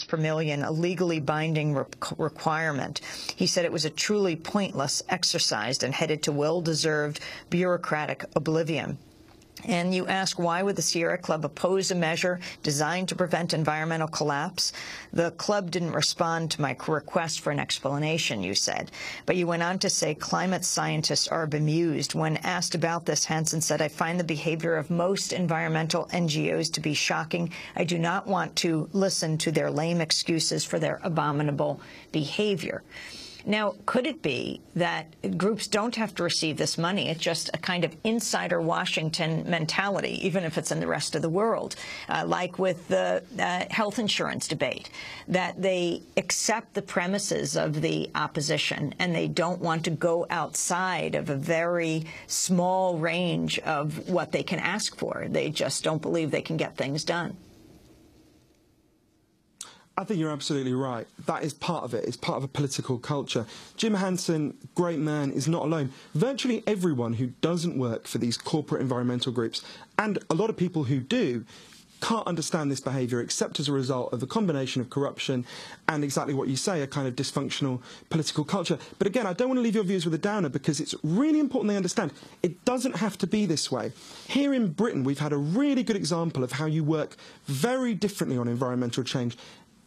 per million, a legally binding requirement. He said it was a truly pointless exercise and headed to well-deserved bureaucratic oblivion. And you ask, why would the Sierra Club oppose a measure designed to prevent environmental collapse? The club didn't respond to my request for an explanation, you said. But you went on to say climate scientists are bemused. When asked about this, Hansen said, I find the behavior of most environmental NGOs to be shocking. I do not want to listen to their lame excuses for their abominable behavior. Now, could it be that groups don't have to receive this money? It's just a kind of insider Washington mentality, even if it's in the rest of the world, like with the health insurance debate, that they accept the premises of the opposition and they don't want to go outside of a very small range of what they can ask for. They just don't believe they can get things done. I think you're absolutely right. That is part of it. It's part of a political culture. Jim Hansen, great man, is not alone. Virtually everyone who doesn't work for these corporate environmental groups, and a lot of people who do, can't understand this behaviour except as a result of the combination of corruption and exactly what you say, a kind of dysfunctional political culture. But again, I don't want to leave your viewers with a downer, because it's really important they understand it doesn't have to be this way. Here in Britain, we've had a really good example of how you work very differently on environmental change.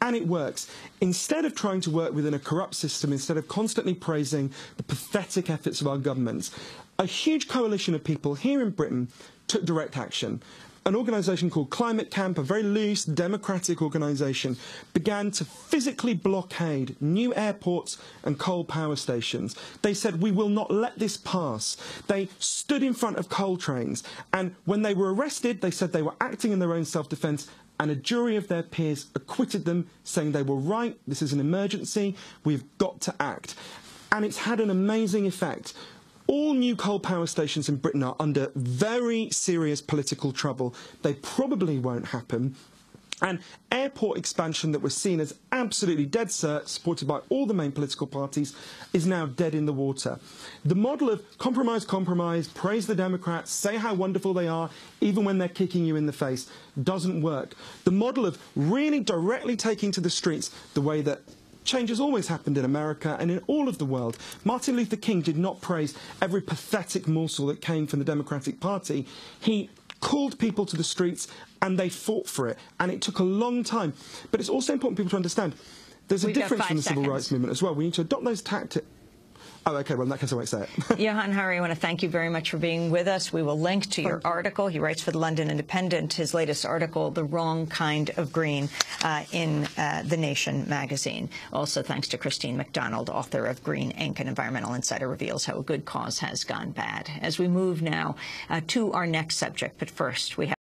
And it works. Instead of trying to work within a corrupt system, instead of constantly praising the pathetic efforts of our governments, a huge coalition of people here in Britain took direct action. An organisation called Climate Camp, a very loose, democratic organisation, began to physically blockade new airports and coal power stations. They said, we will not let this pass. They stood in front of coal trains, and when they were arrested, they said they were acting in their own self-defence, and a jury of their peers acquitted them, saying they were right, this is an emergency, we've got to act. And it's had an amazing effect. All new coal power stations in Britain are under very serious political trouble. They probably won't happen. And airport expansion that was seen as absolutely dead cert, supported by all the main political parties, is now dead in the water. The model of compromise, praise the Democrats, say how wonderful they are, even when they're kicking you in the face, doesn't work. The model of really directly taking to the streets, the way that change has always happened in America and in all of the world. Martin Luther King did not praise every pathetic morsel that came from the Democratic Party. He called people to the streets and they fought for it. And it took a long time. But it's also important for people to understand there's a difference from the civil rights movement as well. We need to adopt those tactics. Oh, OK, well, in that case, I won't say it. Johann Hari, I want to thank you very much for being with us. We will link to your article. He writes for the London Independent, his latest article, The Wrong Kind of Green, in The Nation magazine. Also, thanks to Christine McDonald, author of Green Ink, an environmental insider reveals how a good cause has gone bad. As we move now to our next subject, but first, we have